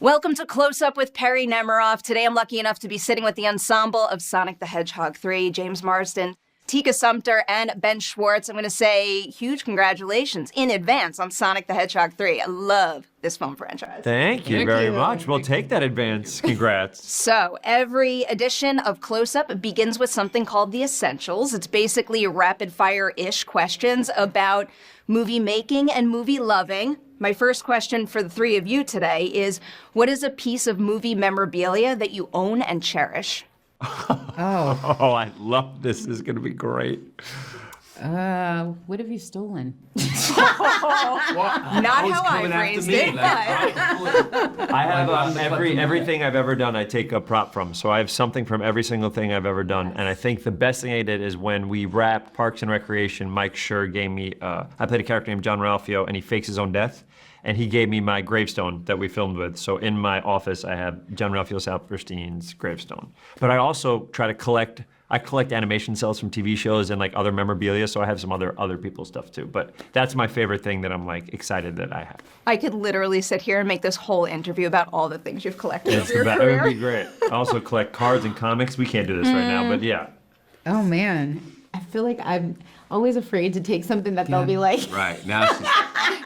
Welcome to Close Up with Perri Nemiroff. Today I'm lucky enough to be sitting with the ensemble of Sonic the Hedgehog 3, James Marsden, Tika Sumpter, and Ben Schwartz. I'm going to say huge congratulations in advance on Sonic the Hedgehog 3. I love this film franchise. Thank you very much. We'll take that advance. Congrats. So, every edition of Close Up begins with something called the Essentials. It's basically rapid-fire-ish questions about movie making and movie loving. My first question for the three of you today is, what is a piece of movie memorabilia that you own and cherish? Oh, I love this. This is going to be great. What have you stolen? Not how I phrased it, but... I have everything I've ever done, I take a prop from. So I have something from every single thing I've ever done. And I think the best thing I did is when we wrapped Parks and Recreation, Mike Schur gave me, I played a character named John Ralphio, and he fakes his own death. And he gave me my gravestone that we filmed with. So in my office, I have John Ralphio Saperstein's gravestone. But I also try to collect animation cells from TV shows and like other memorabilia, so I have some other people's stuff too. But that's my favorite thing that I'm like excited that I have. I could literally sit here and make this whole interview about all the things you've collected over your It career. would be great. I also collect cards and comics. We can't do this right now, but yeah. Oh man, I feel like I'm always afraid to take something that they'll be like. Right, now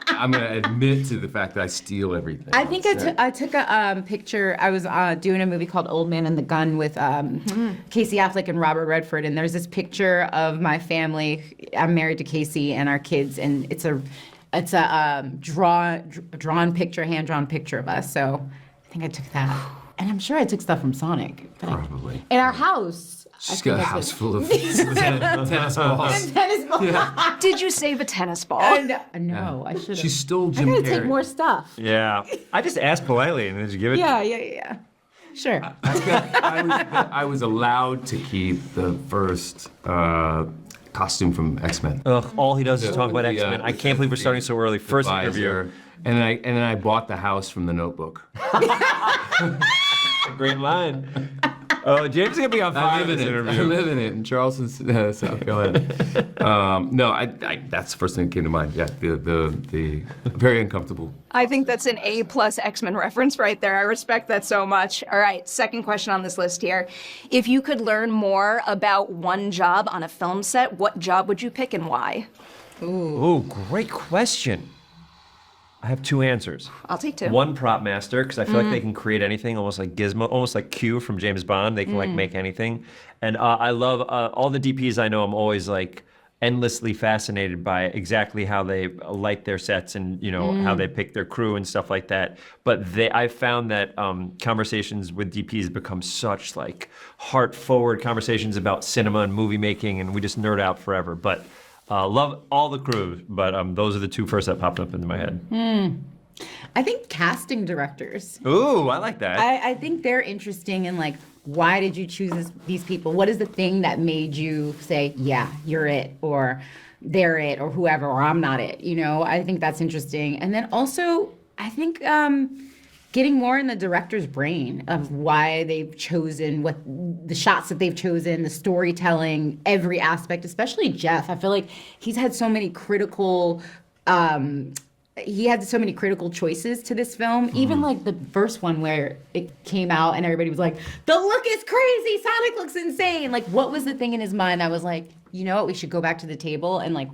I'm gonna admit to the fact that I steal everything. I think I took a picture. I was doing a movie called Old Man and the Gun with Casey Affleck and Robert Redford, and there's this picture of my family. I'm married to Casey and our kids, and it's a drawn picture, hand-drawn picture of us. So I think I took that. And I'm sure I took stuff from Sonic. Probably. In our house. She's got a house full of tennis balls. Tennis ball. Yeah. Did you save a tennis ball? No, I should have. She stole I Jim gotta Carrey. take more stuff. Yeah. I just asked politely and then you give it. Yeah. Sure. I was allowed to keep the first costume from X-Men. Ugh, all he does is talk about The, X-Men. I can't believe we're starting so early. First interview. And then I bought the house from The Notebook. Great line. Oh, James is gonna be on fire in this interview. I live in it in Charleston, South Carolina. No, that's the first thing that came to mind. Yeah, the very uncomfortable. I think that's an A+ X-Men reference right there. I respect that so much. All right, second question on this list here. If you could learn more about one job on a film set, what job would you pick and why? Ooh, great question. I have two answers. I'll take two. One, prop master, because I feel like they can create anything, almost like Gizmo, almost like Q from James Bond. They can like make anything. And I love all the DPs I know. I'm always like endlessly fascinated by exactly how they light their sets and how they pick their crew and stuff like that. But I found that conversations with DPs become such like heart-forward conversations about cinema and movie making, and we just nerd out forever. But love all the crews, but those are the two first that popped up into my head. I think casting directors. Ooh, I like that. I think they're interesting in like, why did you choose these people? What is the thing that made you say, yeah, you're it, or they're it, or whoever, or I'm not it? I think that's interesting. And then also, I think getting more in the director's brain of why they've chosen what the shots that they've chosen, the storytelling, every aspect, especially Jeff. I feel like he's had so many critical choices to this film. Even like the first one where it came out and everybody was like, the look is crazy, Sonic looks insane. Like, what was the thing in his mind? I was like, you know what, we should go back to the table and like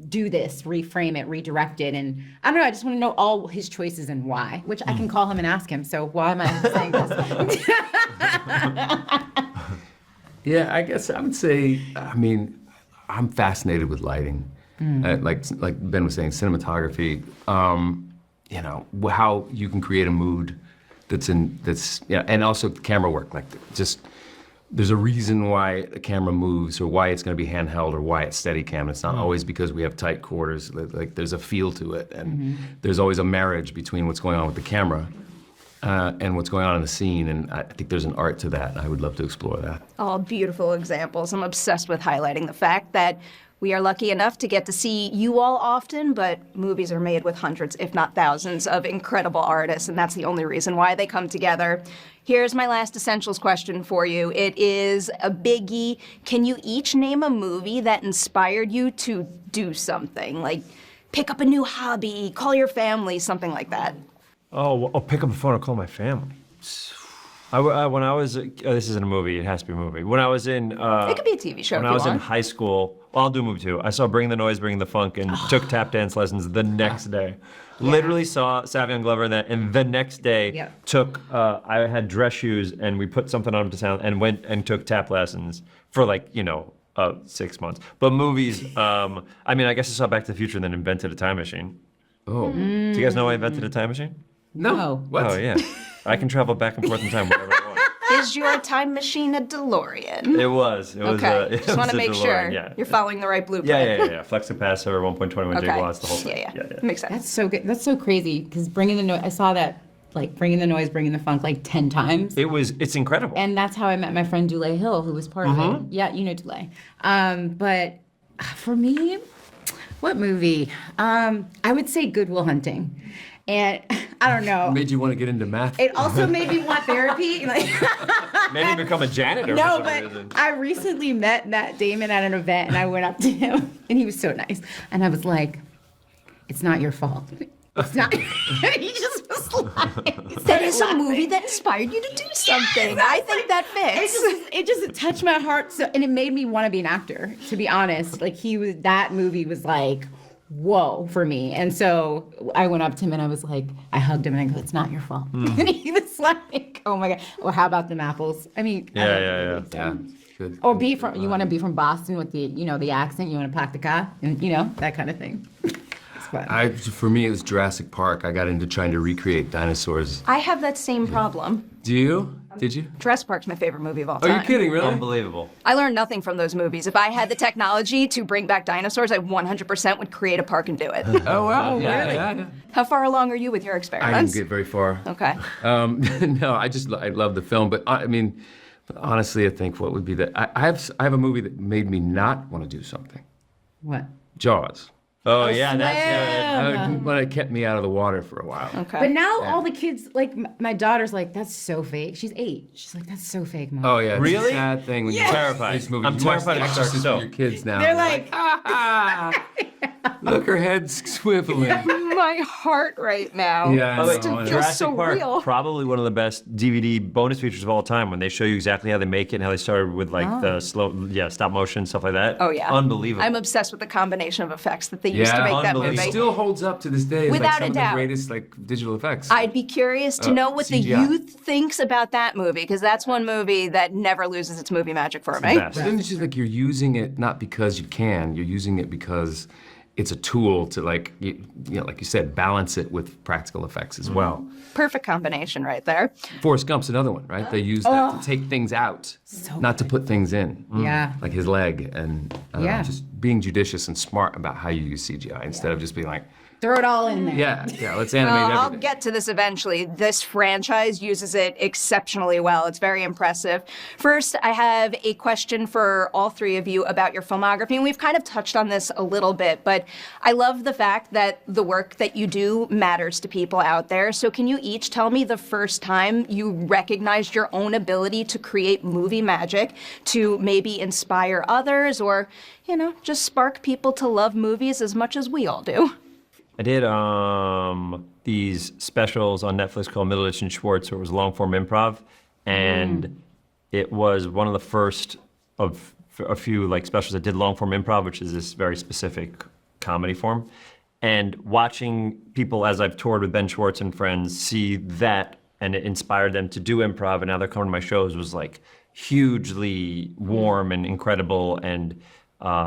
do this, reframe it, redirect it. And I don't know, I just want to know all his choices and why, which I can call him and ask him. So why am I saying this? Yeah, I guess I would say, I'm fascinated with lighting. Like Ben was saying, cinematography, how you can create a mood and also camera work, like just, there's a reason why the camera moves or why it's going to be handheld or why it's Steadicam. It's not always because we have tight quarters. Like there's a feel to it, and there's always a marriage between what's going on with the camera and what's going on in the scene. And I think there's an art to that, and I would love to explore that. All beautiful examples. I'm obsessed with highlighting the fact that we are lucky enough to get to see you all often, but movies are made with hundreds, if not thousands, of incredible artists, and that's the only reason why they come together. Here's my last essentials question for you. It is a biggie. Can you each name a movie that inspired you to do something? Like pick up a new hobby, call your family, something like that. Pick up the phone and call my family. When I was, this isn't a movie, it has to be a movie. When I was in, It could be a TV show when if I you was in want. high school, well, I'll do a movie too. I saw Bring the Noise, Bring the Funk, and took tap dance lessons the next day. Literally saw Savion Glover in that, and the next day I had dress shoes, and we put something on to sound, and went and took tap lessons for 6 months. But movies, I guess I saw Back to the Future and then invented a time machine. Oh. Do you guys know I invented a time machine? No. What? Oh, yeah. I can travel back and forth in time wherever I want. Is your time machine a DeLorean? It was. Okay. Just want to make sure yeah. you're following the right blueprint. Yeah. Flex capacitor, 1.21 gigawatts, the whole thing. Yeah. Makes sense. That's so good. That's so crazy because Bringing the Noise. I saw that Bringing the Noise, Bringing the Funk 10 times. It's incredible. And that's how I met my friend Dule Hill, who was part of it. Yeah, you know Dule. But for me, what movie? I would say Good Will Hunting. And I don't know. Made you want to get into math? It also made me want therapy. Maybe become a janitor. No, for some but reason. I recently met Matt Damon at an event, and I went up to him, and he was so nice. And I was like, "It's not your fault. It's not." He just was like, That is a movie that inspired you to do something. I think that fits. it just touched my heart so, and it made me want to be an actor. To be honest, that movie was like, whoa for me. And so I went up to him and I was like, I hugged him and I go, "It's not your fault." And he was like, "Oh my God. Well, how about them apples?" I mean, Yeah. Good. Or you want to be from Boston with the accent, you want to practica, and that kind of thing. It's fun. For me, it was Jurassic Park. I got into trying to recreate dinosaurs. I have that same problem. Do you? Did you? Jurassic Park's my favorite movie of all Are time. you kidding, really? Unbelievable. I learned nothing from those movies. If I had the technology to bring back dinosaurs, I 100% would create a park and do it. Oh, wow. really? How far along are you with your I experiments? didn't get very far. Okay. No, I love the film, but honestly, I think what would be I have a movie that made me not want to do something. What? Jaws. Oh, yeah, that's good. When it kept me out of the water for a while. Okay. But now all the kids, my daughter's like, "That's so fake." She's 8. She's like, "That's so fake, Mom." Oh yeah, it's Really? a sad thing when you Terrified. watch this movie. I'm You watch terrified The of sharks Exorcist still. with your kids now. They're like, Look, her head's swiveling. my heart right now. Yeah, I Still know. feels Jurassic so Park, real. probably one of the best DVD bonus features of all time when they show you exactly how they make it and how they started with the stop motion, stuff like that. Oh, yeah. Unbelievable. I'm obsessed with the combination of effects that they used to Yeah, make that unbelievable. It movie. still holds up to this day. It's Without some a of doubt. the greatest digital effects. I'd be curious to know what the CGI. youth thinks about that movie, because that's one movie that never loses its movie magic for me. best. But then it's just you're using it not because you can. You're using it because it's a tool to like you said, balance it with practical effects as well. Perfect combination right there. Forrest Gump's another one, right? They use that to take things out, not to put things in. Yeah. Like his leg, and just being judicious and smart about how you use CGI instead of just being like, "Throw it all in there." yeah, let's animate everything. I'll get to this eventually. This franchise uses it exceptionally well. It's very impressive. First, I have a question for all three of you about your filmography. And we've kind of touched on this a little bit, but I love the fact that the work that you do matters to people out there. So can you each tell me the first time you recognized your own ability to create movie magic to maybe inspire others or, just spark people to love movies as much as we all do? I did these specials on Netflix called Middleditch and Schwartz, where it was long form improv, and it was one of the first of a few specials that did long form improv, which is this very specific comedy form. And watching people, as I've toured with Ben Schwartz and friends, see that and it inspired them to do improv, and now they're coming to my shows was hugely warm and incredible, and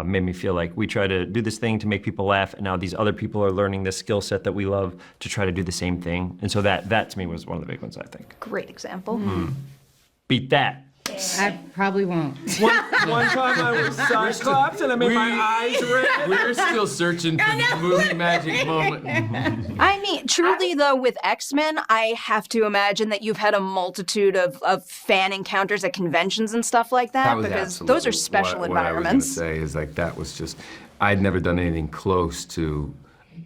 made me feel like we try to do this thing to make people laugh, and now these other people are learning this skill set that we love to try to do the same thing. And so that to me was one of the big ones, I think. Great example. Beat that. I probably won't. One time I was Cyclops and I made my eyes red. We're still searching for the movie magic moment. I mean, truly, though, with X-Men, I have to imagine that you've had a multitude of fan encounters at conventions and stuff like that, was because those are absolutely special what environments. I was going to say is that was just, I'd never done anything close to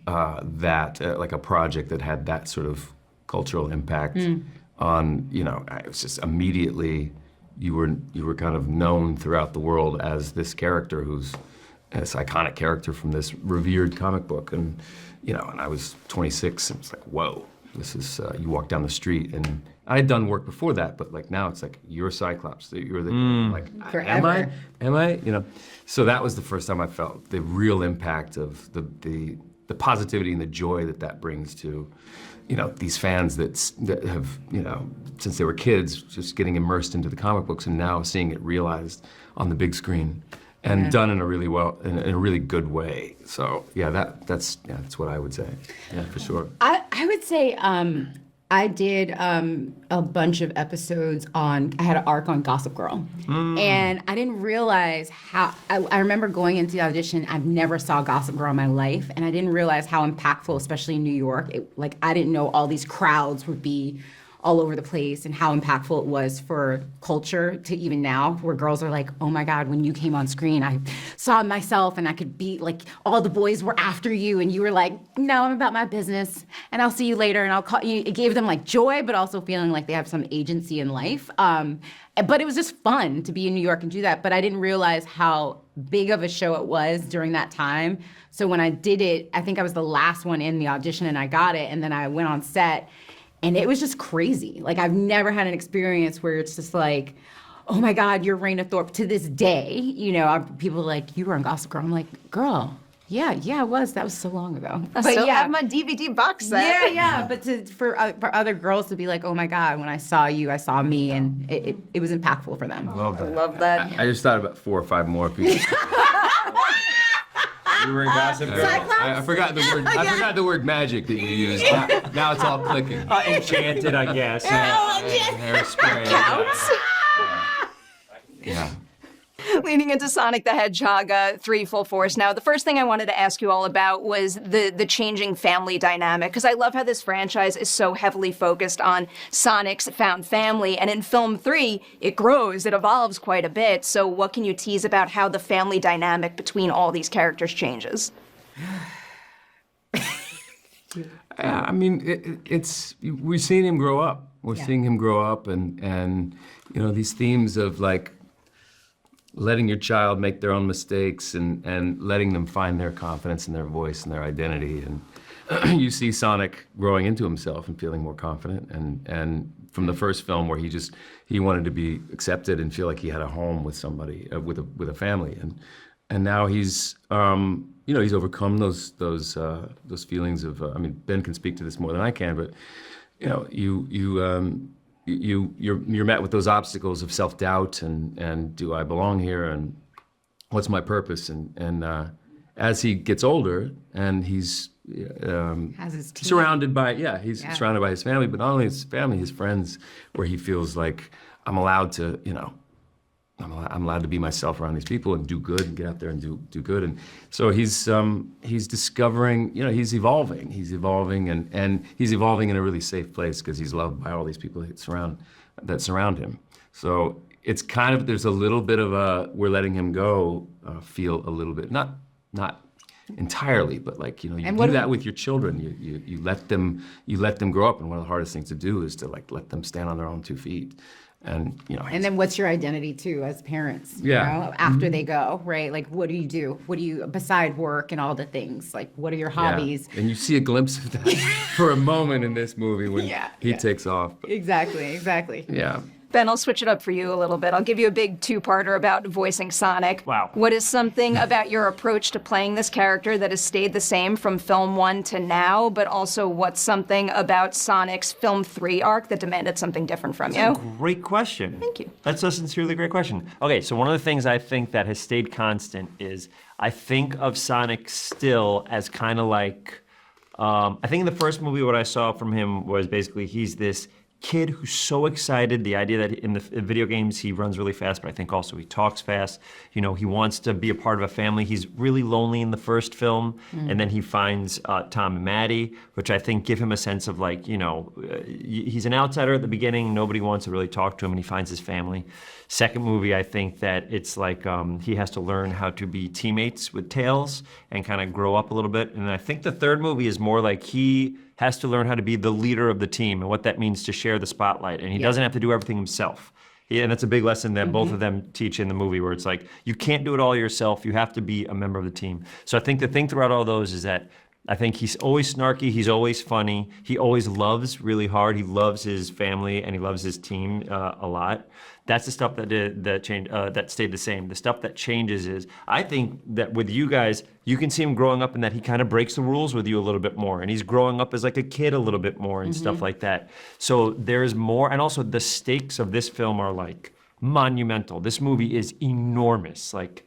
that, like a project that had that sort of cultural impact on, it was just immediately, you were kind of known throughout the world as this character who's this iconic character from this revered comic book, and and I was 26 and it's like, whoa, this is you walk down the street, and I had done work before that, but like now it's like you're Cyclops, you're the like Forever. am I, you know? So that was the first time I felt the real impact of the positivity and the joy that brings to, you know, these fans that have, you know, since they were kids, just getting immersed into the comic books and now seeing it realized on the big screen and done in a really in a really good way. So yeah, that's what I would say. Yeah, for sure. I would say I did a bunch of episodes I had an arc on Gossip Girl. And I didn't realize how, I remember going into the audition, I've never saw Gossip Girl in my life, and I didn't realize how impactful, especially in New York, I didn't know all these crowds would be all over the place and how impactful it was for culture to even now, where girls are like, oh my God, when you came on screen, I saw myself and I could be like, all the boys were after you and you were like, no, I'm about my business and I'll see you later and I'll call you. It gave them like joy, but also feeling like they have some agency in life. But it was just fun to be in New York and do that. But I didn't realize how big of a show it was during that time. So when I did it, I think I was the last one in the audition and I got it. And then I went on set. And it was just crazy. Like, I've never had an experience where it's just like, oh my God, you're Raina Thorpe to this day. You know, people are like, you were on Gossip Girl. I'm like, girl, yeah, I was. That was so long ago. I still have my DVD box set. Yeah. But for other girls to be like, oh my God, when I saw you, I saw me. And it was impactful for them. Love I that. love that. I just thought about 4 or 5 more people. You were in Gossip Girl. I forgot the word. I forgot the word magic that you used. Now it's all clicking. Enchanted, I guess. Hairspray. Counts. Yeah. Leaning into Sonic the Hedgehog 3 full force now, the first thing I wanted to ask you all about was the changing family dynamic, because I love how this franchise is so heavily focused on Sonic's found family, and in film 3, it grows, it evolves quite a bit. So what can you tease about how the family dynamic between all these characters changes? I mean, we're seeing him grow up. We're seeing him grow up, and you know, these themes of like letting your child make their own mistakes and letting them find their confidence and their voice and their identity. And you see Sonic growing into himself and feeling more confident. And from the first film where he wanted to be accepted and feel like he had a home with somebody, with a family. And now he's, you know, he's overcome those feelings of, I mean, Ben can speak to this more than I can, but you know, you're met with those obstacles of self-doubt and do I belong here and what's my purpose, and as he gets older and he's Has his team. surrounded by surrounded by his family, but not only his family, his friends, where he feels like I'm allowed to, you know, I'm allowed to be myself around these people and do good and get out there and do good. And so he's discovering, you know, he's evolving and he's evolving in a really safe place because he's loved by all these people that surround him. So it's kind of, there's a little bit of a, we're letting him go, feel a little bit, not entirely, but like, you know, you do that with your children. You let them grow up, and one of the hardest things to do is to like let them stand on their own 2 feet. And you know, And then what's your identity too as parents? Yeah. You know, after they go, right? Like, what do you do? What do you, beside work and all the things? Like, what are your hobbies? And you see a glimpse of that for a moment in this movie when he takes off. Exactly. Yeah. Ben, I'll switch it up for you a little bit. I'll give you a big two-parter about voicing Sonic. Wow. What is something about your approach to playing this character that has stayed the same from film 1 to now, but also what's something about Sonic's film 3 arc that demanded something different from you? Great question. Thank you. That's a sincerely great question. Okay, so one of the things I think that has stayed constant is I think of Sonic still as kind of like, I think in the first movie what I saw from him was basically he's this kid who's so excited, the idea that in the video games he runs really fast, but I think also he talks fast. You know, he wants to be a part of a family. He's really lonely in the first film, and then he finds Tom and Maddie, which I think give him a sense of like, you know, he's an outsider at the beginning, nobody wants to really talk to him, and he finds his family. Second movie, I think that it's like he has to learn how to be teammates with Tails and kind of grow up a little bit. And I think the third movie is more like he has to learn how to be the leader of the team and what that means to share the spotlight. And he doesn't have to do everything himself. And that's a big lesson that both of them teach in the movie, where it's like, you can't do it all yourself. You have to be a member of the team. So I think the thing throughout all those is that I think he's always snarky. He's always funny. He always loves really hard. He loves his family and he loves his team a lot. That's the stuff that stayed the same. The stuff that changes is, I think that with you guys, you can see him growing up in that he kind of breaks the rules with you a little bit more, and he's growing up as like a kid a little bit more and stuff like that. So there's more, and also the stakes of this film are like monumental. This movie is enormous. Like,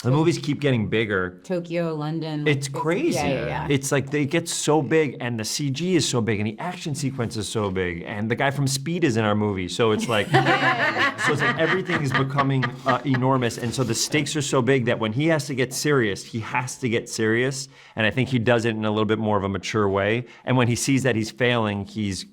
the movies keep getting bigger. Tokyo, London. It's crazy. Yeah. It's like they get so big, and the CG is so big, and the action sequence is so big, and the guy from Speed is in our movie. So it's like, everything is becoming enormous, and so the stakes are so big that when he has to get serious, he has to get serious, and I think he does it in a little bit more of a mature way. And when he sees that he's failing, he's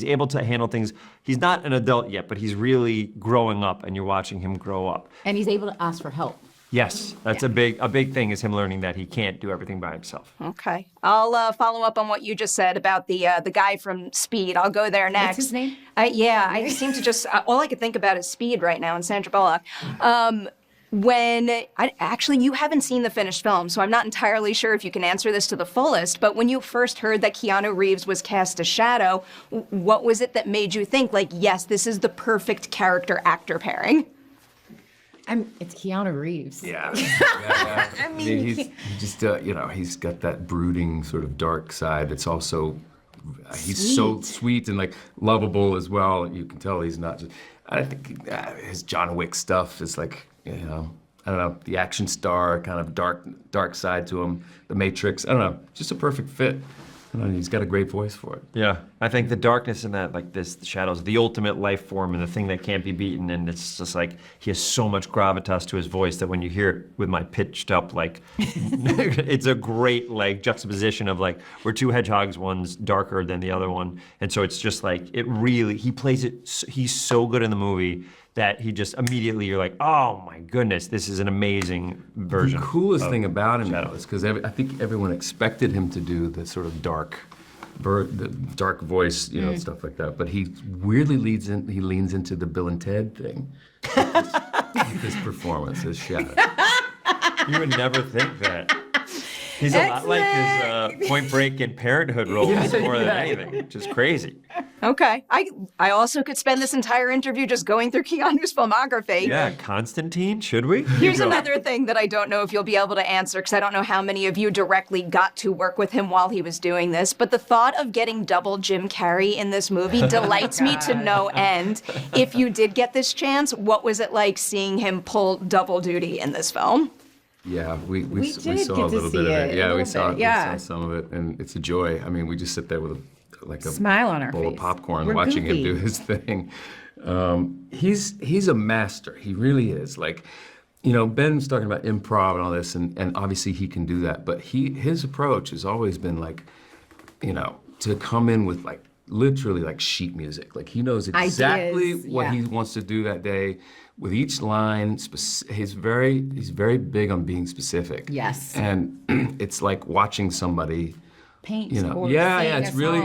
able to handle things. He's not an adult yet, but he's really growing up, and you're watching him grow up. And he's able to ask for help. Yes, that's a big thing, is him learning that he can't do everything by himself. Okay. I'll follow up on what you just said about the guy from Speed. I'll go there next. What's his name? I seem to just, all I could think about is Speed right now and Sandra Bullock. You haven't seen the finished film, so I'm not entirely sure if you can answer this to the fullest, but when you first heard that Keanu Reeves was cast as Shadow, what was it that made you think, like, yes, this is the perfect character-actor pairing? It's Keanu Reeves. Yeah. I mean, he's just, he's got that brooding sort of dark side that's also, he's so sweet and like lovable as well. You can tell he's not just, I think his John Wick stuff is like, I don't know, the action star, kind of dark side to him, the Matrix, I don't know, just a perfect fit. And he's got a great voice for it. Yeah, I think the darkness in that, like the shadows, the ultimate life form and the thing that can't be beaten, and it's just like, he has so much gravitas to his voice that when you hear it with my pitched up, like, it's a great like juxtaposition of like, we're two hedgehogs, one's darker than the other one, and so it's just like, he plays it, he's so good in the movie that he just immediately, you're like, oh my goodness, this is an amazing version. The coolest thing about him is because I think everyone expected him to do the sort of dark voice, stuff like that. But he weirdly leans into the Bill and Ted thing. His performance as Shadow. You would never think that. He's a lot like his Point Break and Parenthood roles more than anything, which is crazy. Okay. I also could spend this entire interview just going through Keanu's filmography. Yeah, Constantine, should we? Here's another thing that I don't know if you'll be able to answer, because I don't know how many of you directly got to work with him while he was doing this, but the thought of getting double Jim Carrey in this movie delights me to no end. If you did get this chance, what was it like seeing him pull double duty in this film? Yeah, we did saw get a to little see bit of it, it. a Yeah, little we saw bit, some of it, and it's a joy. I mean, we just sit there with a smile on our bowl face. of popcorn We're watching goofy. him do his thing. He's a master. He really is. Like, Ben's talking about improv and all this, and obviously he can do that. But his approach has always been like, to come in with like literally like sheet music. Like he knows exactly Ideas, what he wants to do that day. With each line, he's very big on being specific. Yes. And it's like watching somebody Paint or sing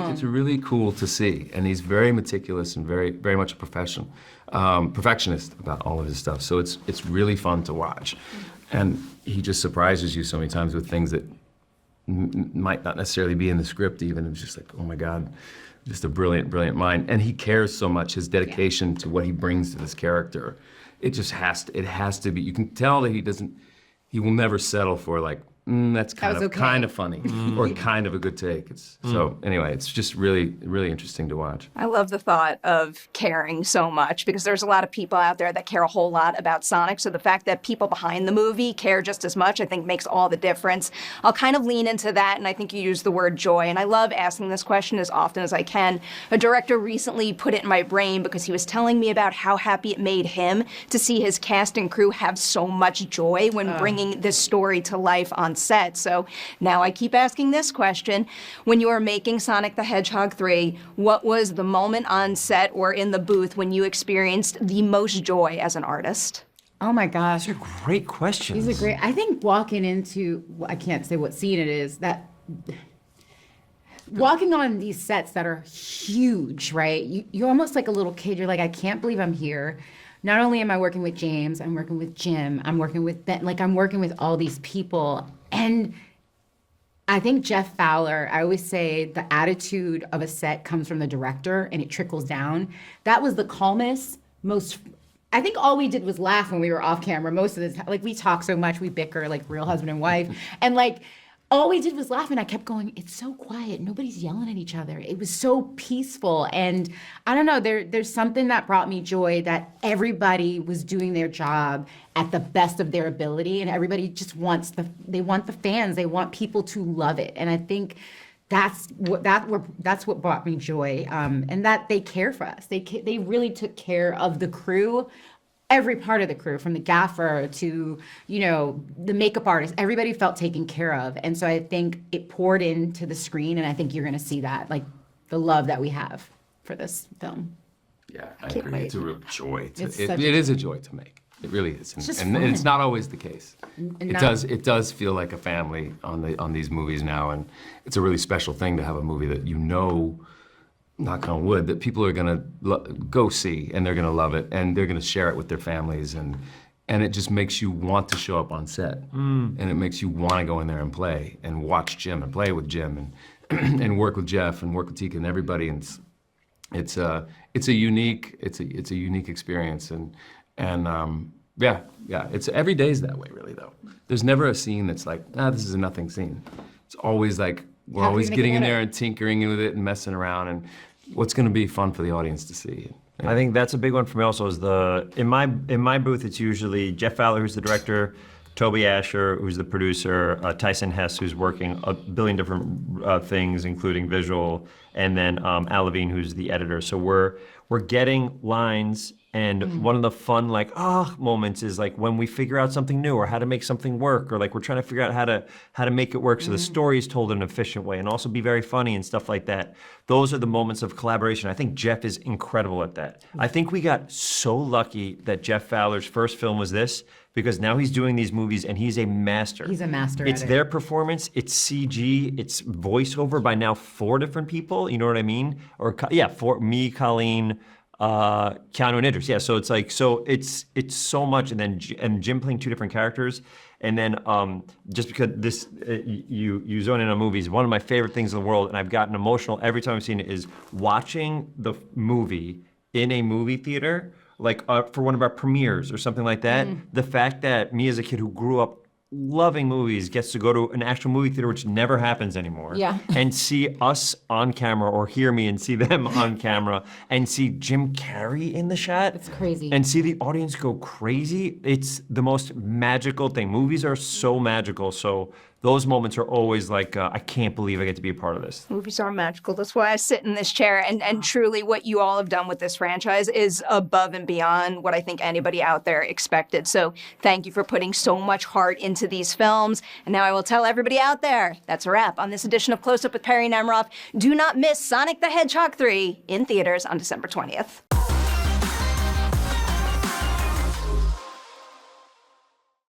it's a really cool to see. And he's very meticulous and very, very much a perfectionist about all of his stuff. So it's really fun to watch. And he just surprises you so many times with things that might not necessarily be in the script even. It's just like, oh my God, just a brilliant, brilliant mind. And he cares so much, his dedication to what he brings to this character. It has to be, you can tell that he will never settle for like, that's kind of funny or kind of a good take. So anyway, it's just really, really interesting to watch. I love the thought of caring so much, because there's a lot of people out there that care a whole lot about Sonic. So the fact that people behind the movie care just as much, I think makes all the difference. I'll kind of lean into that, and I think you used the word joy. And I love asking this question as often as I can. A director recently put it in my brain because he was telling me about how happy it made him to see his cast and crew have so much joy when bringing this story to life on set. So now I keep asking this question. When you were making Sonic the Hedgehog 3, what was the moment on set or in the booth when you experienced the most joy as an artist? Oh my gosh. These are great questions. These are great. I think walking into, I can't say what scene it is, that walking on these sets that are huge, right? You're almost like a little kid. You're like, I can't believe I'm here. Not only am I working with James, I'm working with Jim, I'm working with Ben, like I'm working with all these people. And I think Jeff Fowler, I always say the attitude of a set comes from the director and it trickles down. That was the calmest, most, I think all we did was laugh when we were off camera most of the time. Like, we talk so much, we bicker like real husband and wife. And like, all we did was laugh, and I kept going, it's so quiet. Nobody's yelling at each other. It was so peaceful. And I don't know, there's something that brought me joy, that everybody was doing their job at the best of their ability, and everybody just they want the fans, they want people to love it. And I think that's what brought me joy, and that they care for us. They really took care of the crew. Every part of the crew, from the gaffer to, the makeup artist, everybody felt taken care of. And so I think it poured into the screen, and I think you're going to see that, like the love that we have for this film. Yeah, I agree. wait. It's a real joy. It's It such is a joy to make. It really is. just And fun. it's not always the case. And It does feel like a family on these movies now, and it's a really special thing to have a movie that knock on wood, that people are gonna go see, and they're gonna love it, and they're gonna share it with their families, and it just makes you want to show up on set, and it makes you want to go in there and play and watch Jim and play with Jim and and work with Jeff and work with Tika and everybody, and it's a unique experience, and yeah, it's every day's that way, really, though. There's never a scene that's like, this is a nothing scene. It's always like, we're How can we always make it getting in better? there and tinkering with it and messing around, and what's going to be fun for the audience to see. I think that's a big one for me also, is in my booth, it's usually Jeff Fowler, who's the director, Toby Asher, who's the producer, Tyson Hess, who's working a billion different things, including visual, and then Al Levine, who's the editor. So we're getting lines, and one of the fun moments is like when we figure out something new, or how to make something work, or like we're trying to figure out how to make it work so the story is told in an efficient way and also be very funny and stuff like that. Those are the moments of collaboration. I think Jeff is incredible at that. I think we got so lucky that Jeff Fowler's first film was this, because now he's doing these movies and he's a master. He's a master at It's it. their performance, it's CG, it's voiceover by now 4 different people, you know what I mean? Or for me, Colleen, Keanu and Idris. Yeah, so it's like, it's so much, and then Jim playing 2 different characters. And then just because this, you zone in on movies, one of my favorite things in the world, and I've gotten emotional every time I've seen it, is watching the movie in a movie theater, like for one of our premieres or something like that. The fact that me as a kid who grew up loving movies gets to go to an actual movie theater, which never happens anymore, Yeah. and see us on camera, or hear me and see them on camera, and see Jim Carrey in the shot. It's crazy. And see the audience go crazy. It's the most magical thing. Movies are so magical, so those moments are always like, I can't believe I get to be a part of this. Movies are magical. That's why I sit in this chair. And truly, what you all have done with this franchise is above and beyond what I think anybody out there expected. So thank you for putting so much heart into these films. And now I will tell everybody out there, that's a wrap on this edition of Close Up with Perri Nemiroff. Do not miss Sonic the Hedgehog 3 in theaters on December 20th.